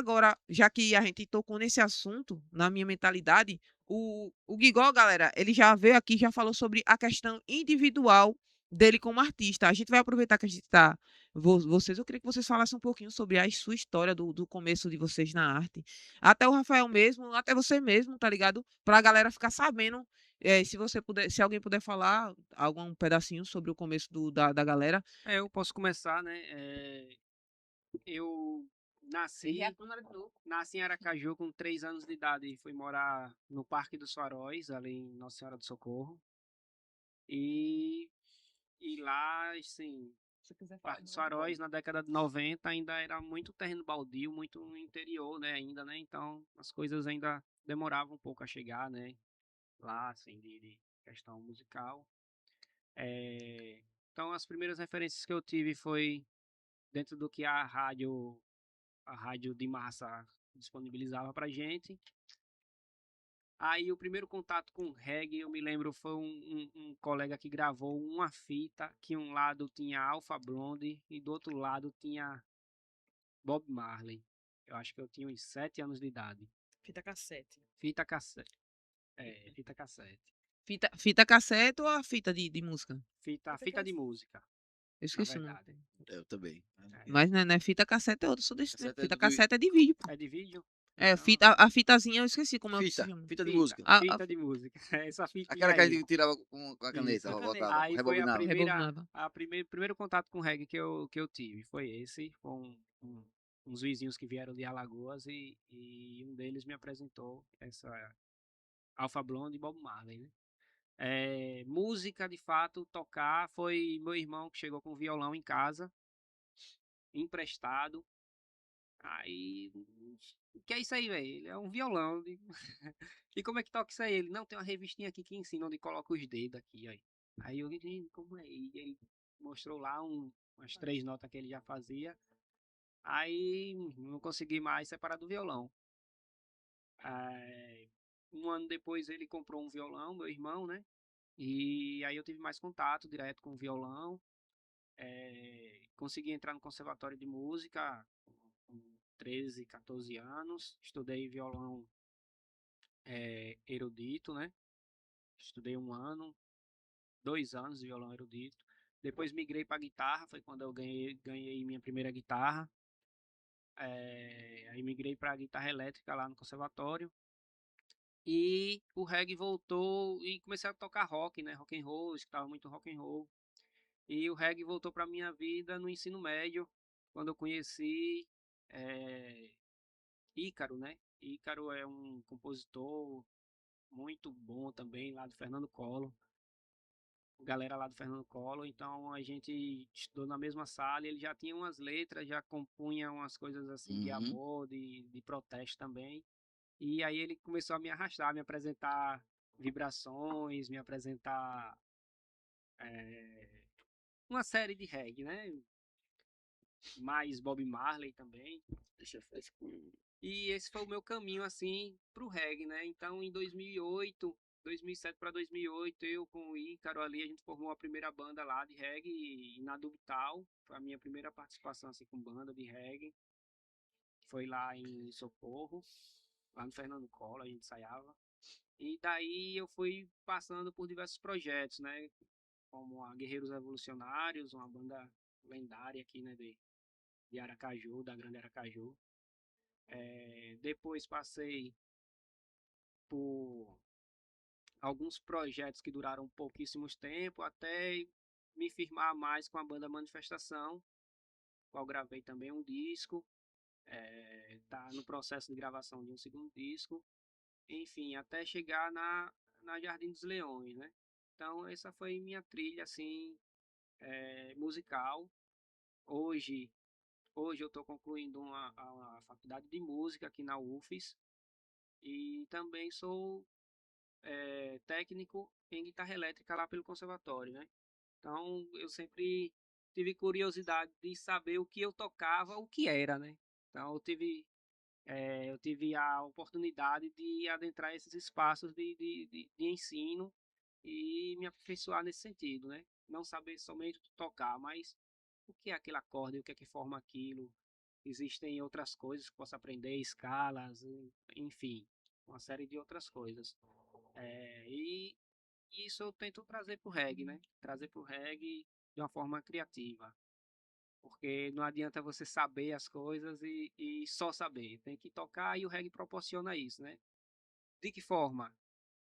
agora, já que a gente tocou nesse assunto, na minha mentalidade, o Gigó, galera, ele já veio aqui, já falou sobre a questão individual dele como artista. A gente vai aproveitar que a gente tá. Vocês, eu queria que vocês falassem um pouquinho sobre a sua história do começo de vocês na arte. Até o Rafael mesmo, até você mesmo, tá ligado? Pra galera ficar sabendo. Se você puder, se alguém puder falar algum pedacinho sobre o começo da galera. Eu posso começar, né? Eu Errei a nasci, câmera de novo. nasci em Aracaju com 3 anos de idade e fui morar no Parque dos Faróis, ali em Nossa Senhora do Socorro. E, e lá, assim, Se quiser falar Parque de dos novo, Faróis, pode. na década de 90, ainda era muito terreno baldio, muito interior, né? Ainda, né? Então, as coisas ainda demoravam um pouco a chegar, né? Lá, assim, de questão musical. Então, as primeiras referências que eu tive foi dentro do que a rádio de massa disponibilizava pra gente. Aí o primeiro contato com reggae, eu me lembro, foi um colega que gravou uma fita que um lado tinha Alpha Blondy e do outro lado tinha Bob Marley. Eu acho que eu tinha uns 7 anos de idade. Fita cassete. Fita cassete. Fita cassete. Fita cassete ou a fita de música? Essa aqui Fita é. de música, Eu na esqueci o nome. verdade. Eu também. É, Mas não é fita cassete, é outra, sou desse tempo. Cassete é Fita do cassete é de vídeo, pô. é de vídeo? É, Então, a fitazinha eu esqueci como é que se fita, chama. fita de fita. música. Fita de música. Essa fitinha Aquela que a aí. gente tirava com a caneta, Isso. A caneta. voltava, Aí foi a rebobinava. primeira, Rebobinava. primeiro contato com reggae que eu tive. Foi esse, com uns vizinhos que vieram de Alagoas e um deles me apresentou essa Alpha Blondy e Bob Marley, né? Música, de fato, tocar, foi meu irmão que chegou com violão em casa, emprestado. Aí, o que é isso aí, velho? Ele é um violão. Eu digo, e como é que toca isso aí? Ele, não, tem uma revistinha aqui que ensina onde coloca os dedos aqui, aí. Aí eu disse, como é? E ele mostrou lá umas 3 notas que ele já fazia. Aí não consegui mais separar do violão. Aí, um ano depois ele comprou um violão, meu irmão, né? E aí eu tive mais contato direto com o violão. Consegui entrar no conservatório de música com 13, 14 anos. Estudei violão erudito, né? Estudei um ano, 2 anos de violão erudito. Depois migrei para guitarra, foi quando eu ganhei minha primeira guitarra. Aí migrei para guitarra elétrica lá no conservatório. E o reggae voltou e comecei a tocar rock, né? Rock and roll, escutava muito rock and roll. E o reggae voltou para minha vida no ensino médio, quando eu conheci é, Ícaro, né? Ícaro é um compositor muito bom também, lá do Fernando Collor. Galera lá do Fernando Collor, então a gente estudou na mesma sala, e ele já tinha umas letras, já compunha umas coisas assim de Uhum. amor, de protesto também. E aí ele começou a me arrastar, me apresentar vibrações, me apresentar é, uma série de reggae, né? Mais Bob Marley também. Deixa fresco. E esse foi o meu caminho assim pro reggae, né? Então em 2008, 2007 para 2008, eu com o Ícaro ali, a gente formou a primeira banda lá de reggae, Inadubital. Foi a minha primeira participação assim com banda de reggae. Foi lá em Socorro, lá no Fernando Collor, a gente ensaiava. E daí eu fui passando por diversos projetos, né? Como a Guerreiros Revolucionários, uma banda lendária aqui, né? De Aracaju, da Grande Aracaju. Depois passei por alguns projetos que duraram pouquíssimos tempo, até me firmar mais com a banda Manifestação, qual gravei também um disco, tá no processo de gravação de um segundo disco, enfim, até chegar na Jardim dos Leões, né? Então essa foi minha trilha assim musical. Hoje, hoje eu estou concluindo a faculdade de música aqui na UFES e também sou técnico em guitarra elétrica lá pelo conservatório, né? Então eu sempre tive curiosidade de saber o que eu tocava, o que era, né? Então eu tive a oportunidade de adentrar esses espaços de ensino e me aperfeiçoar nesse sentido, né? Não saber somente tocar, mas o que é aquele acorde, o que é que forma aquilo, existem outras coisas que posso aprender, escalas, enfim, uma série de outras coisas. E isso eu tento trazer para o reggae, né? Trazer para o reggae de uma forma criativa. Porque não adianta você saber as coisas e só saber. Tem que tocar e o reggae proporciona isso, né? De que forma?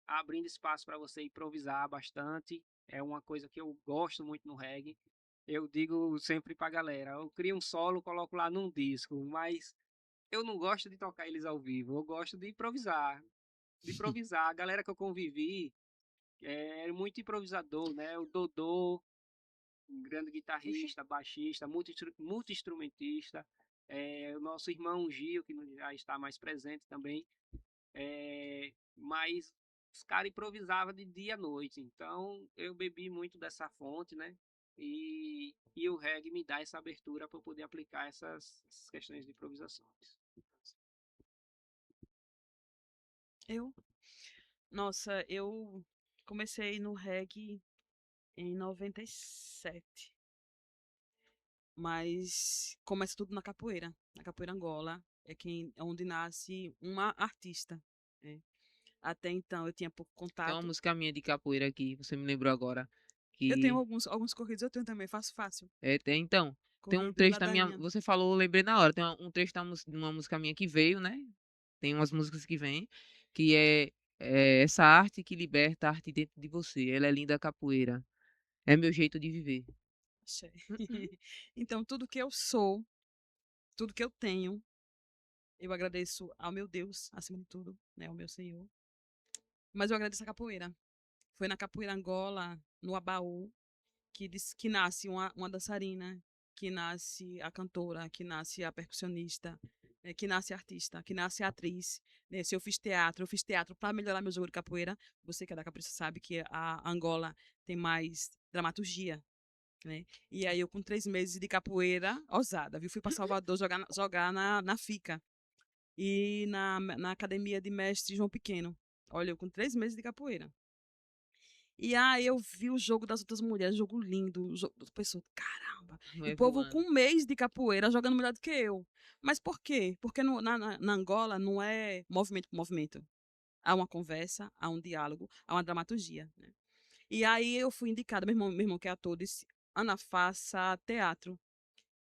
Abrindo espaço para você improvisar bastante. É uma coisa que eu gosto muito no reggae. Eu digo sempre pra galera, eu crio um solo, coloco lá num disco, mas eu não gosto de tocar eles ao vivo, eu gosto de improvisar. De improvisar. A galera que eu convivi é muito improvisador, né? O Dodô, um grande Oxi. guitarrista, baixista, multi-instrumentista. O nosso irmão Gil, que já está mais presente também. Mas os caras improvisavam de dia à noite. Então eu bebi muito dessa fonte, né? E o reggae me dá essa abertura para eu poder aplicar essas questões de improvisações. Eu, nossa, eu comecei no reggae em 97, mas começa tudo na capoeira Angola, é onde nasce uma artista, né? Até então eu tinha pouco Tem uma contato. música minha de capoeira aqui, você me lembrou agora. Eu tenho Que alguns corridos, eu tenho também, faço fácil. então, tem um Corrido, trecho da minha. ladainha. Você falou, eu lembrei na hora. Tem um trecho de uma música minha que veio, né? Tem umas músicas que vêm, que é essa arte que liberta a arte dentro de você. Ela é linda capoeira. É meu jeito de viver. Axé. Uhum. Então, tudo que eu sou, tudo que eu tenho, eu agradeço ao meu Deus, acima de tudo, né, ao meu Senhor. Mas eu agradeço a capoeira. Foi na capoeira Angola, no Abaú, que nasce uma dançarina, que nasce a cantora, que nasce a percussionista, que nasce a artista, que nasce a atriz. Né? Se eu fiz teatro para melhorar meu jogo de capoeira. Você que é da capoeira sabe que a Angola tem mais dramaturgia. Né? E aí eu com 3 meses de capoeira, ousada, viu? Fui para Salvador jogar na FICA e na academia de mestre João Pequeno. Olha, eu com 3 meses de capoeira. E aí eu vi o jogo das outras mulheres, jogo lindo, o jogo, pessoa, caramba. E o Vai povo com voando. 1 mês de capoeira jogando melhor do que eu. Mas por quê? Porque na Angola não é movimento por movimento. Há uma conversa, há um diálogo, há uma dramaturgia. Né? E aí eu fui indicada, meu irmão que é ator, disse, Ana, faça teatro,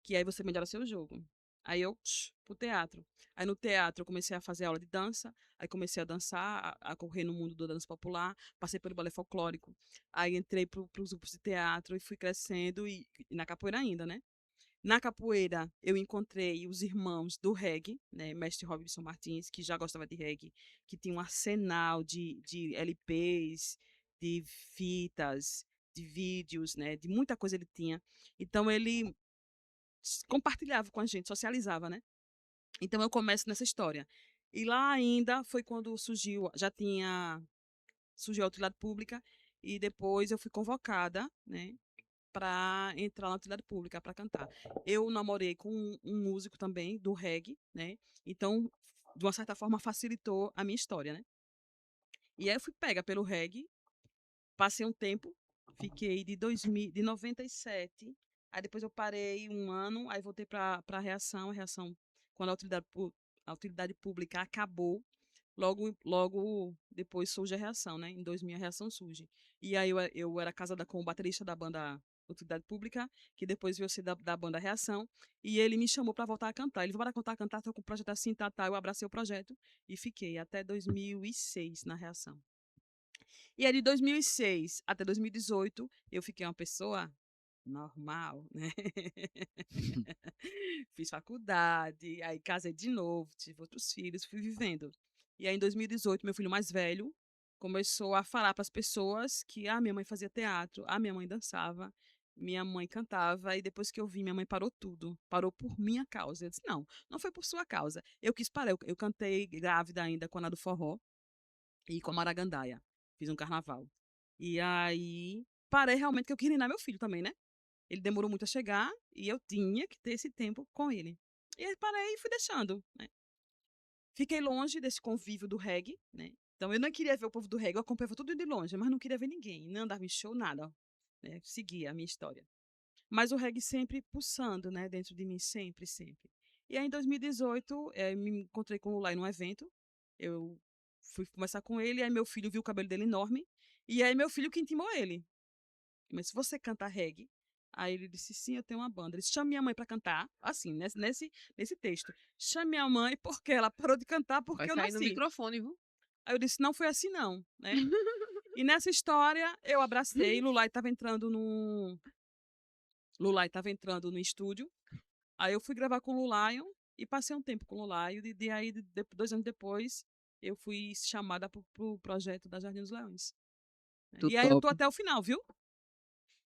que aí você melhora seu jogo. Aí eu, pro teatro. Aí no teatro eu comecei a fazer aula de dança, aí comecei a dançar, a correr no mundo da dança popular, passei pelo balé folclórico, aí entrei para os grupos de teatro e fui crescendo, e na capoeira ainda, né? Na capoeira eu encontrei os irmãos do reggae, né? Mestre Robinson Martins, que já gostava de reggae, que tinha um arsenal de LPs, de fitas, de vídeos, né? De muita coisa ele tinha. Então ele compartilhava com a gente, socializava, né? Então eu começo nessa história. E lá ainda foi quando surgiu a utilidade pública e depois eu fui convocada, né, para entrar na utilidade pública para cantar. Eu namorei com um músico também do reggae, né? Então, de uma certa forma facilitou a minha história, né? E aí eu fui pega pelo reggae. Passei um tempo, fiquei de 97, aí depois eu parei um ano, aí voltei para a reação, quando a utilidade pública acabou, logo depois surge a reação, né? Em 2000 a reação surge. E aí eu era casada com o baterista da banda Utilidade Pública, que depois veio ser da banda Reação, e ele me chamou para voltar a cantar. Ele falou, para cantar, tô com o projeto assim, tá, eu abracei o projeto e fiquei até 2006 na Reação. E aí, de 2006 até 2018, eu fiquei uma pessoa normal, né? Fiz faculdade, aí casei de novo, tive outros filhos, fui vivendo. E aí, em 2018, meu filho mais velho começou a falar para as pessoas que minha mãe fazia teatro, minha mãe dançava, minha mãe cantava, e depois que eu vi, minha mãe parou tudo, parou por minha causa. Eu disse, não, não foi por sua causa. Eu quis parar, eu cantei grávida ainda com a Ana do Forró, e com a Maragandaia. Fiz um carnaval. E aí, parei realmente que eu queria ensinar meu filho também, né? Ele demorou muito a chegar e eu tinha que ter esse tempo com ele. E aí parei e fui deixando, né? Fiquei longe desse convívio do reggae, né? Então eu não queria ver o povo do reggae, eu acompanhava tudo de longe, mas não queria ver ninguém, não andava em show, nada, né? Seguia a minha história. Mas o reggae sempre pulsando, né, dentro de mim, sempre, sempre. E aí, em 2018, me encontrei com o Lulai num evento. Eu fui conversar com ele, aí meu filho viu o cabelo dele enorme. E aí, meu filho que intimou ele. Mas se você canta reggae? Aí ele disse, sim, eu tenho uma banda. Ele disse, chame minha mãe para cantar. Assim, nesse texto. Chame minha mãe porque ela parou de cantar Vai porque eu sair no nasci. microfone, viu? Aí eu disse, não foi assim não, né? E nessa história, eu abracei, Lulai estava entrando no estúdio. Aí eu fui gravar com o Lulayon e passei um tempo com o Lulayon. E aí, 2 anos depois, eu fui chamada para o projeto da Jardim dos Leões. Tô E aí eu top. tô até o final, viu?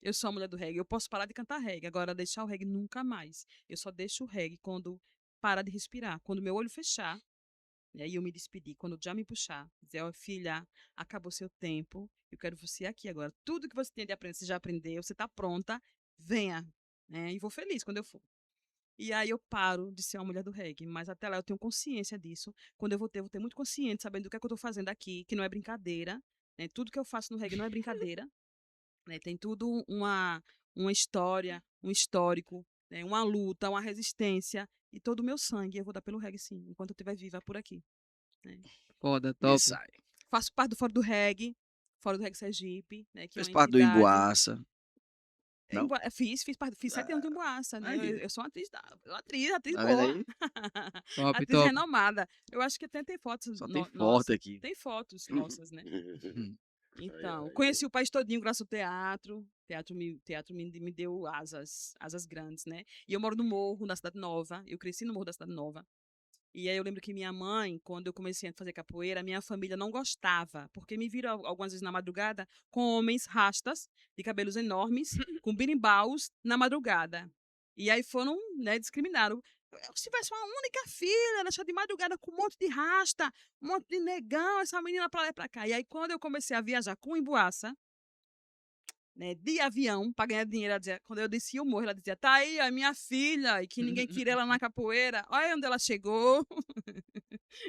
Eu sou a mulher do reggae. Eu posso parar de cantar reggae. Agora, deixar o reggae nunca mais. Eu só deixo o reggae quando parar de respirar. Quando meu olho fechar, né, e eu me despedir. Quando já me puxar, dizer, ó, filha, acabou seu tempo. Eu quero você aqui agora. Tudo que você tem de aprender, você já aprendeu. Você tá pronta. Venha. Né? E vou feliz quando eu for. E aí eu paro de ser uma mulher do reggae, mas até lá eu tenho consciência disso. Quando eu vou ter muito consciente, sabendo do que é que eu estou fazendo aqui, que não é brincadeira, né? Tudo que eu faço no reggae não é brincadeira, né? Tem tudo uma história, um histórico, né? Uma luta, uma resistência, e todo o meu sangue eu vou dar pelo reggae, sim, enquanto eu estiver viva por aqui, né? Foda, top. Mensai. Faço parte do Fora do Reggae Sergipe, né? Que é Fez uma parte do entidade. Emboaça. Não? Fiz 7 anos de Emboaça, né? Aí, Eu sou uma atriz tá vendo boa. aí? Top, Atriz top. renomada. Eu acho que até tem fotos Só tem nossas. forte aqui. Tem fotos nossas, né? Então, ai. conheci o país todinho graças ao teatro. O teatro me deu asas grandes, né? E eu moro no Morro, na Cidade Nova. Eu cresci no Morro da Cidade Nova. E aí eu lembro que minha mãe, quando eu comecei a fazer capoeira, minha família não gostava, porque me viram algumas vezes na madrugada com homens rastas, de cabelos enormes, com birimbaus na madrugada. E aí foram, né, discriminaram. Se tivesse uma única filha, deixar de madrugada com um monte de rasta, um monte de negão, essa menina pra lá e pra cá. E aí quando eu comecei a viajar com Emboaça, né, de avião, para ganhar dinheiro, ela dizia, quando eu descia o morro, ela dizia, tá aí a minha filha, e que ninguém queria ela na capoeira, olha onde ela chegou.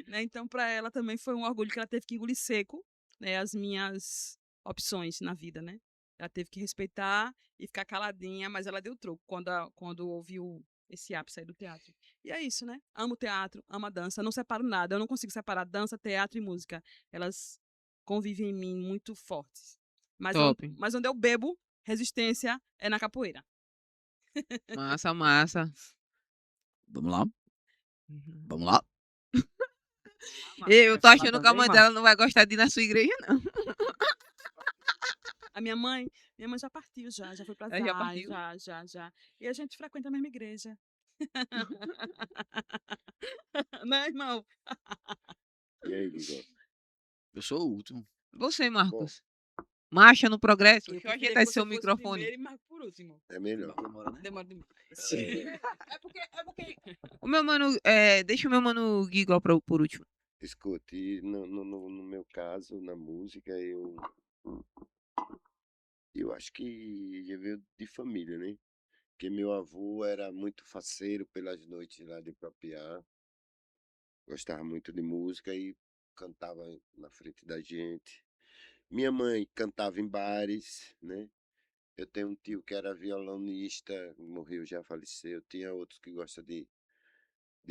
Né? Então, para ela também foi um orgulho que ela teve que engolir seco, né, as minhas opções na vida, né? Ela teve que respeitar e ficar caladinha, mas ela deu troco quando ouviu esse ápice aí do teatro. E é isso, né? Amo teatro, amo a dança, não separo nada. Eu não consigo separar dança, teatro e música. Elas convivem em mim muito fortes. Top. Mas onde eu bebo, resistência é na capoeira. Massa, massa. Vamos lá? Uhum. Vamos lá? Eu Quer tô falar achando que a também, mãe Marcos? dela não vai gostar de ir na sua igreja, não. A minha mãe já partiu já foi para Ela já Zai, partiu. já. E a gente frequenta a mesma igreja. Né, irmão? E aí, Guigó? Eu sou o último. Você, Bom, Marcos. Marcha no progresso. Eu Deixa eu preferia ajeitar que esse seu você fosse microfone. primeiro e Marco por último. é melhor. Demora, né? Demora demais. É, É porque o meu mano, deixa o meu mano Gigol por último. escute, no meu caso, na música, eu acho que já veio de família, né? Porque meu avô era muito faceiro pelas noites lá de Papiá, gostava muito de música e cantava na frente da gente. Minha mãe cantava em bares, né? Eu tenho um tio que era violonista, morreu, já faleceu. Tinha outros que gostam de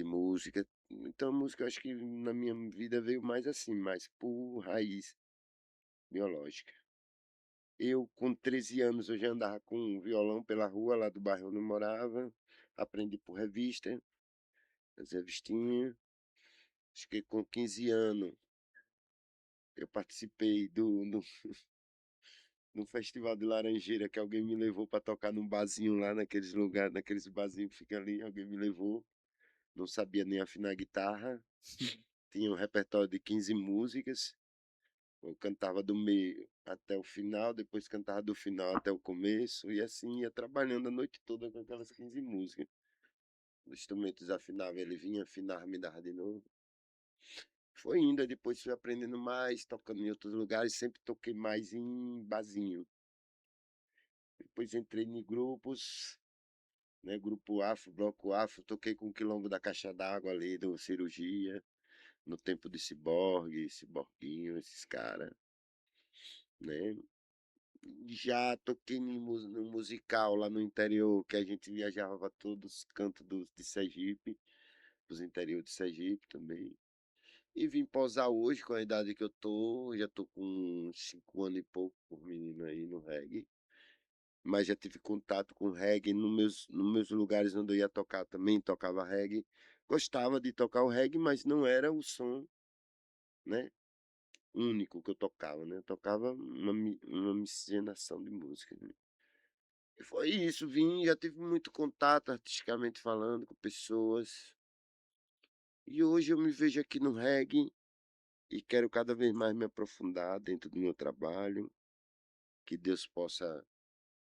música. Então, a música, eu acho que na minha vida veio mais assim, mais por raiz biológica. Eu, com 13 anos, eu já andava com um violão pela rua lá do bairro onde eu morava. Aprendi por revista, as revistinhas. Acho que com 15 anos eu participei do festival de Laranjeira, que alguém me levou para tocar num barzinho lá naqueles lugares, naqueles barzinhos que fica ali, alguém me levou. Não sabia nem afinar guitarra. Tinha um repertório de 15 músicas. Eu cantava do meio até o final, depois cantava do final até o começo, e assim ia trabalhando a noite toda com aquelas 15 músicas. O instrumento desafinava, ele vinha, afinava, me dava de novo. Foi indo, aí depois fui aprendendo mais, tocando em outros lugares, sempre toquei mais em barzinho. Depois entrei em grupos, né, grupo Afro, bloco Afro, toquei com o Quilombo da Caixa d'Água ali, do Cirurgia, no tempo de Ciborgue, Ciborguinho, esses caras, né? Já toquei no musical lá no interior, que a gente viajava para todos os cantos de Sergipe. pros interior de Sergipe também. E vim posar hoje com a idade que eu tô, já tô com 5 anos e pouco por menino aí no reggae. Mas já tive contato com reggae nos meus lugares onde eu ia tocar também, tocava reggae. Gostava de tocar o reggae, mas não era o som, né, único que eu tocava, né? Eu tocava uma miscigenação de músicas, né? E foi isso, vim, já tive muito contato artisticamente falando com pessoas. E hoje eu me vejo aqui no reggae e quero cada vez mais me aprofundar dentro do meu trabalho. Que Deus possa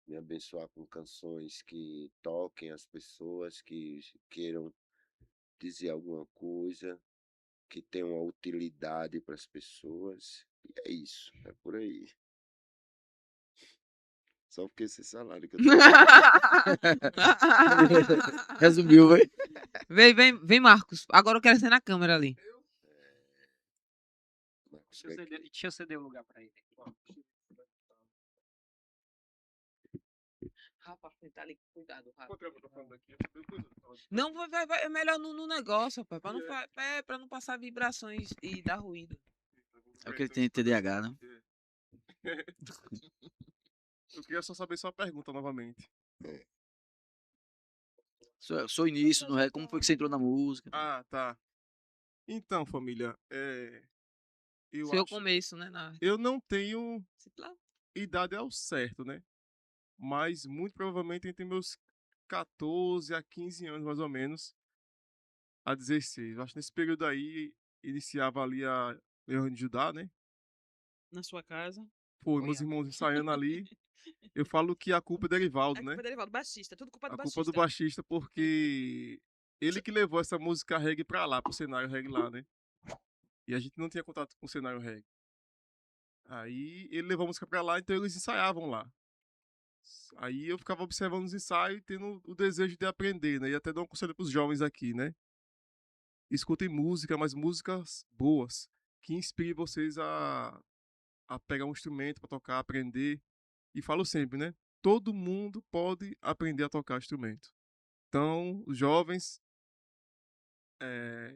me abençoar com canções que toquem as pessoas, que queiram dizer alguma coisa, que tenham uma utilidade para as pessoas. E é isso, é por aí. Só porque esse salário que eu tô Resumiu, velho. Vem, Marcos. Agora eu quero ser na câmera ali. Marcos Deixa eu Beck. deixa eu ceder o lugar para ele. Rapaz, tá ali, cuidado, Quanto tempo eu tô falando aqui? Não, é melhor no negócio, rapaz, pra não passar vibrações e dar ruído. É porque ele tem TDAH, né? Eu queria só saber sua pergunta novamente. Seu início no reggae, como foi que você entrou na música? Ah, tá. Então, família, eu Seu acho. começo, né? Eu não tenho Sei lá. idade ao certo, né? Mas muito provavelmente entre meus 14 a 15 anos, mais ou menos, a 16. Eu acho que nesse período aí iniciava ali a Leão de Judá, né? Na sua casa. Pô, meus Olha. irmãos ensaiando ali. Eu falo que a culpa é do Erivaldo, É né? culpa dele, do baixista. Tudo culpa do A baixista. culpa do baixista, porque ele que levou essa música reggae pra lá, pro cenário reggae lá, né? E a gente não tinha contato com o cenário reggae. Aí ele levou a música pra lá, então eles ensaiavam lá. Aí eu ficava observando os ensaios e tendo o desejo de aprender, né? E até dar um conselho pros jovens aqui, né? Escutem música, mas músicas boas, que inspirem vocês a pegar um instrumento pra tocar, aprender. E falo sempre, né? Todo mundo pode aprender a tocar instrumento. Então, os jovens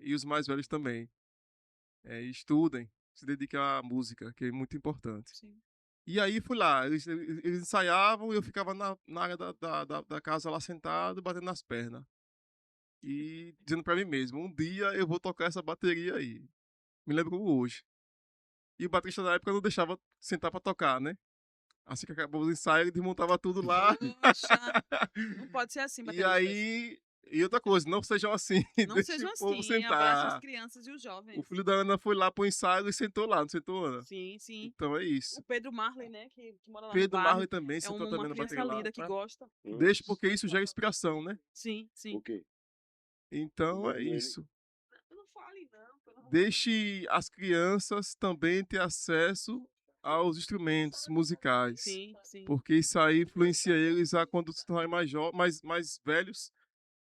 e os mais velhos também. Estudem, se dediquem à música, que é muito importante. Sim. E aí fui lá, eles ensaiavam e eu ficava na área da casa lá sentado, batendo nas pernas. E dizendo pra mim mesmo, um dia eu vou tocar essa bateria aí. Me lembro como hoje. E o baterista na época não deixava sentar pra tocar, né? Assim que acabou o ensaio, ele desmontava tudo lá. Poxa, não pode ser assim, E baterista. aí. E outra coisa, não sejam assim. Não Deixe sejam o povo assim, abraçem as sentar. crianças e os jovens. O filho da Ana foi lá pro ensaio e sentou lá, não sentou, Ana? Sim, sim. Então é isso. O Pedro Marley, né, que mora lá Pedro no bairro, Marley também é sentou também uma na criança bateria lá. linda que gosta. Deixa porque isso gera inspiração, né? Sim, sim. O quê? Então é Não, ele- isso. Não fale, não. Pelo amor de Deixe as crianças também ter acesso aos instrumentos musicais. Sim, sim. Porque isso aí influencia eles a quando se tornarem mais velhos,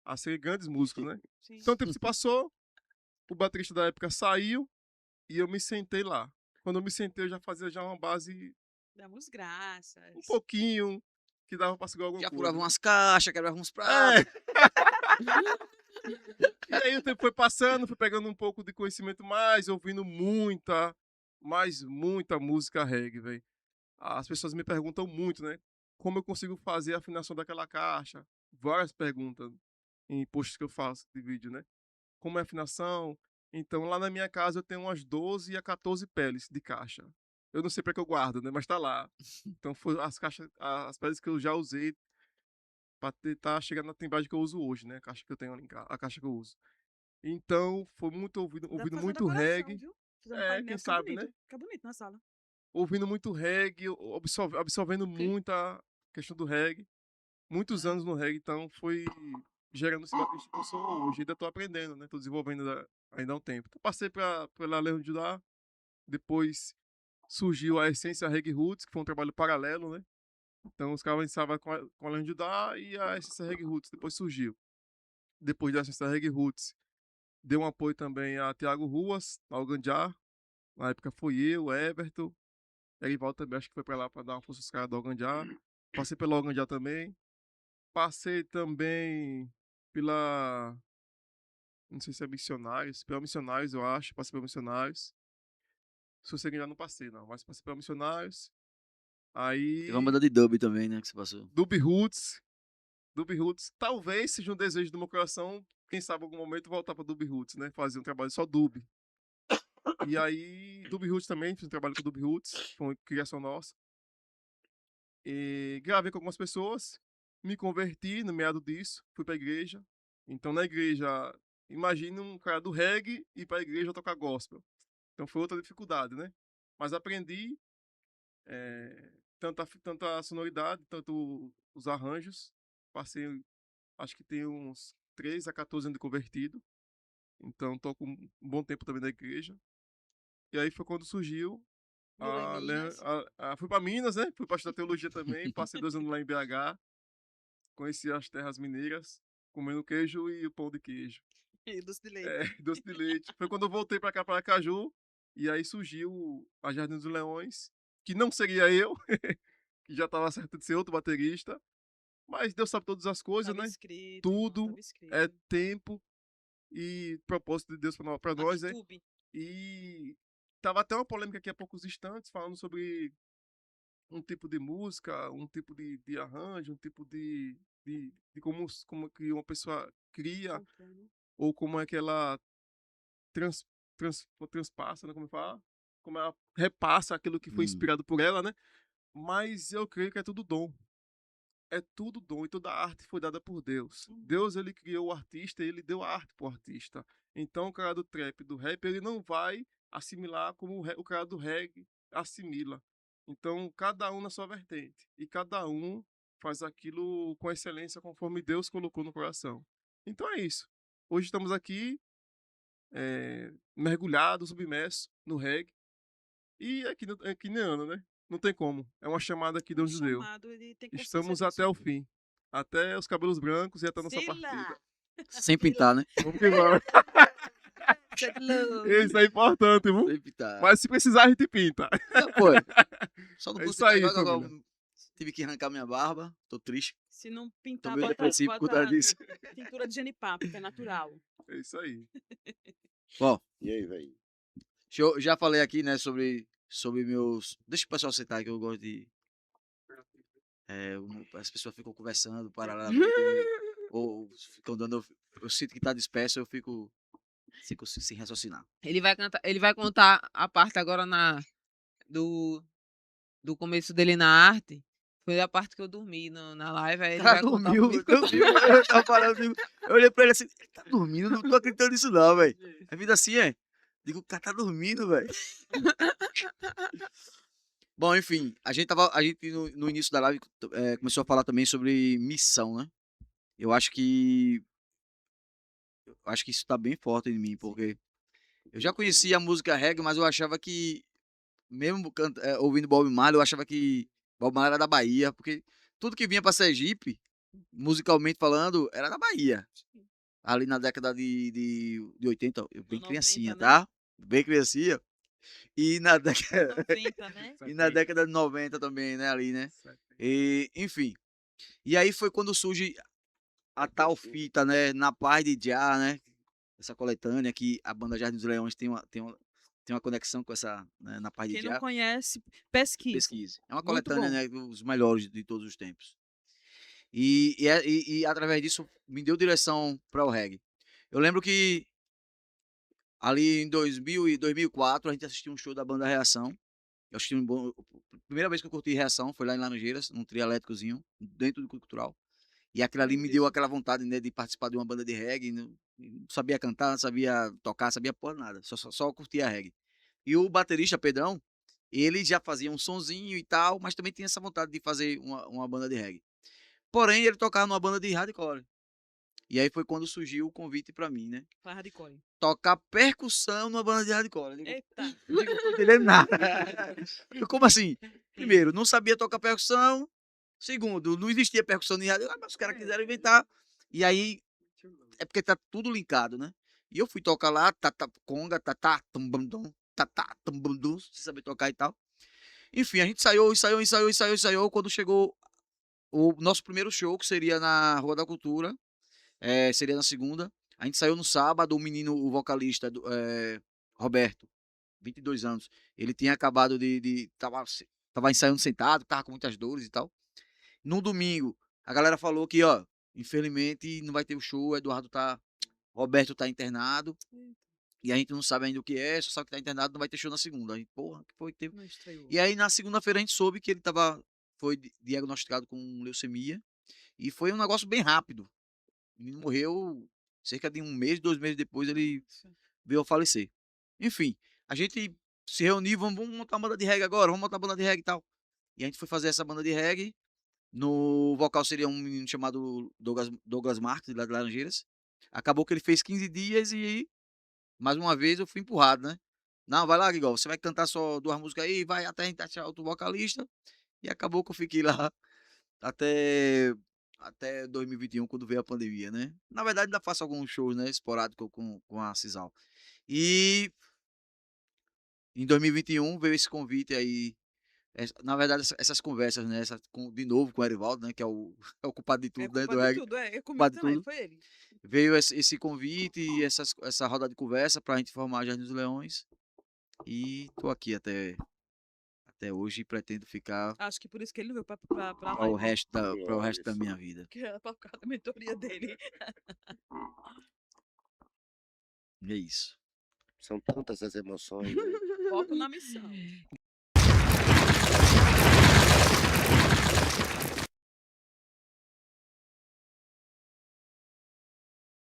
a serem grandes músicos, né? Sim. Então o tempo se passou, o baterista da época saiu e eu me sentei lá. Quando eu me sentei, eu já fazia já uma base Damos graças. um pouquinho que dava pra segurar alguma Já coisa. furava umas caixas, quebrava uns pratos. E aí o tempo foi passando, fui pegando um pouco de conhecimento mais, ouvindo muita música reggae, velho. As pessoas me perguntam muito, né? Como eu consigo fazer a afinação daquela caixa? Várias perguntas em posts que eu faço de vídeo, né? Como é a afinação? Então, lá na minha casa eu tenho umas 12 a 14 peles de caixa. Eu não sei para que eu guardo, né? Mas tá lá. Então, foi as peles que eu já usei para tentar chegar na timbragem que eu uso hoje, né? A caixa que eu tenho ali em casa, a caixa que eu uso. Então, foi muito ouvindo Dá pra fazer muito decoração, reggae. viu? Fazer um painel, Quem fica sabe, bonito. né? Fica bonito na sala. Ouvindo muito reggae, absorvendo muita questão do reggae. Muitos anos no reggae, então foi gerando esse baterista que eu sou hoje. Ainda tô aprendendo, né? Tô desenvolvendo ainda há um tempo. Então, passei pela Leão de Judá, depois surgiu a Essência Reggae Roots, que foi um trabalho paralelo, né? Então os caras ensaiavam com a Leão de Judá e a Essência Reggae Roots depois surgiu. Depois da Essência Reggae Roots, deu um apoio também a Thiago Ruas, na Alganjá. Na época foi eu, Everton, Erivaldo também, acho que foi pra lá pra dar uma força aos caras do Alganjá. Passei pela Alganjá também. Passei também pela não sei se é Missionários, pela Missionários, eu acho, passei pela Missionários. Sossego ainda não passei, não, mas passei pela Missionários. Aí, Teve uma banda de dub também, né? Que você passou. Dub Roots. Dub Roots, talvez seja um desejo do meu coração, quem sabe em algum momento voltar pra Dub Roots, né? Fazer um trabalho só dub. E aí, Dub Roots também, fiz um trabalho com Dub Roots, foi uma criação nossa. E gravei com algumas pessoas, me converti no meado disso, fui pra igreja. Então, na igreja, imagine um cara do reggae ir pra igreja tocar gospel. Então, foi outra dificuldade, né? Mas aprendi tanta sonoridade, tanto os arranjos. Passei, acho que tem uns 3 a 14 anos de convertido. Então, toco um bom tempo também na igreja. E aí foi quando surgiu Morou em Minas? fui para Minas, né? Fui para estudar teologia também. Passei 2 anos lá em BH. Conheci as terras mineiras, comendo queijo e o pão de queijo. E doce de leite. Doce de leite. Foi quando eu voltei para cá, para Aracaju. E aí surgiu a Jardim dos Leões, que não seria eu, que já estava certo de ser outro baterista. Mas Deus sabe todas as coisas, Tava né? escrito, Tudo tava escrito. é tempo e propósito de Deus para nós, né? Atitude. E tava até uma polêmica aqui há poucos instantes falando sobre um tipo de música, um tipo de arranjo, um tipo de como que uma pessoa cria ou como é que ela trans, transpassa, né? Como fala? Como ela repassa aquilo que foi inspirado por ela, né? Mas eu creio que é tudo dom. É tudo dom e toda arte foi dada por Deus. Deus, ele criou o artista e ele deu a arte pro artista. Então, o cara do trap, do rap, ele não vai assimilar como o cara do reggae assimila. Então, cada um na sua vertente. E cada um faz aquilo com excelência conforme Deus colocou no coração. Então é isso. Hoje estamos aqui, mergulhados, submersos no reggae. E aqui nem ano, né? Não tem como. É uma chamada que Deus nos deu. Chamado, ele tem consciência Estamos disso. até o fim. Até os cabelos brancos e até a nossa Sei partida. lá. Sem pintar, né? Vamos que vamos. Você é louco. Isso é importante, viu? Sem pintar. Mas se precisar, a gente pinta. Não, pô. Só não É pude isso pintar aí, agora, família. tive que arrancar minha barba. Tô triste. Se não pintar, Tô meio bota, depressivo por bota causa disso. tintura de genipapo, que é natural. É isso aí. Bom, E aí, velho? eu já falei aqui, né, sobre meus... Deixa o pessoal sentar que eu gosto de... as pessoas ficam conversando paralelamente, ou ficam dando... Eu sinto que tá disperso, eu fico sem raciocinar. Ele vai contar a parte agora do começo dele na arte. Foi a parte que eu dormi na live. Aí ele vai contar Dormiu, comigo. eu tava falando, eu olhei pra ele assim, ele tá dormindo, não tô acreditando nisso não, velho. É vida assim, é? Digo, o cara tá dormindo, velho. Bom, enfim, a gente no início da live começou a falar também sobre missão, né? Eu acho que isso tá bem forte em mim, porque eu já conhecia a música reggae, mas eu achava que, mesmo ouvindo Bob Marley, eu achava que Bob Marley era da Bahia, porque tudo que vinha pra Sergipe, musicalmente falando, era da Bahia. Ali na década de 80, eu bem 90, criancinha, né? tá? Bem criancinha. E na década, 90, né? e na década de 90 também, né? Ali, né? E, enfim. E aí foi quando surge a tal fita, né? Na Paz de Já, né? Essa coletânea que a banda Jardim dos Leões tem uma conexão com essa, né? Na Paz de Quem não Já. conhece, pesquise. Pesquise. É uma Muito coletânea, bom. né? Dos melhores de todos os tempos. E através disso me deu direção para o reggae. Eu lembro que ali em 2000 e 2004 a gente assistiu um show da banda Reação. Eu assisti a primeira vez que eu curti Reação foi lá em Laranjeiras, num trio elétricozinho, dentro do cultural. E aquilo ali me deu aquela vontade, né, de participar de uma banda de reggae. Não sabia cantar, não sabia tocar, sabia porra nada. Só curtia reggae. E o baterista, Pedrão, ele já fazia um sonzinho e tal, mas também tinha essa vontade de fazer uma banda de reggae. Porém, ele tocava numa banda de hardcore. E aí foi quando surgiu o convite pra mim, né? Faz hardcore. Tocar percussão numa banda de hardcore. Eu digo, Eita. não tô entendendo nada. Como assim? Primeiro, não sabia tocar percussão. Segundo, não existia percussão em rádio. Mas os caras quiseram inventar. E aí, é porque tá tudo linkado, né? E eu fui tocar lá, conga, tumbandum, tumbandum, sem saber tocar e tal. Enfim, a gente ensaiou. Quando chegou o nosso primeiro show, que seria na Rua da Cultura, seria na segunda, A gente saiu no sábado, o menino, o vocalista, Roberto, 22 anos, ele tinha acabado tava ensaiando sentado, tava com muitas dores e tal. No domingo, a galera falou que, ó, infelizmente não vai ter o show, Roberto tá internado, e a gente não sabe ainda o que é, só sabe que tá internado, não vai ter show na segunda. A gente, porra, que foi que teve? Não estreou. E aí na segunda-feira a gente soube que ele foi diagnosticado com leucemia, e foi um negócio bem rápido. O menino morreu cerca de um mês, 2 meses depois ele veio a falecer. Enfim, a gente se reuniu, vamos montar uma banda de reggae agora, vamos montar uma banda de reggae e tal. E a gente foi fazer essa banda de reggae. No vocal seria um menino chamado Douglas Marques, lá de Laranjeiras. Acabou que ele fez 15 dias e, mais uma vez, eu fui empurrado, né? Não, vai lá, Guigol, você vai cantar só 2 músicas aí, vai até a gente achar outro vocalista. E acabou que eu fiquei lá até, até 2021, quando veio a pandemia, né? Na verdade, ainda faço alguns shows, né, esporádicos com a Cisal. E em 2021 veio esse convite aí. Na verdade, essas conversas, né? De novo com o Erivaldo, né? Que é o, é o culpado de É tudo, né? culpa Do de reggae, tudo, é. Comigo culpado de também, tudo. foi ele. Veio esse convite e essa roda de conversa pra gente formar Jardim dos Leões. E tô aqui até hoje e pretendo ficar Acho que por isso que ele veio pra para live. o resto da minha vida. Que era pra causa da mentoria dele. É isso. São tantas as emoções, né? Foco na missão.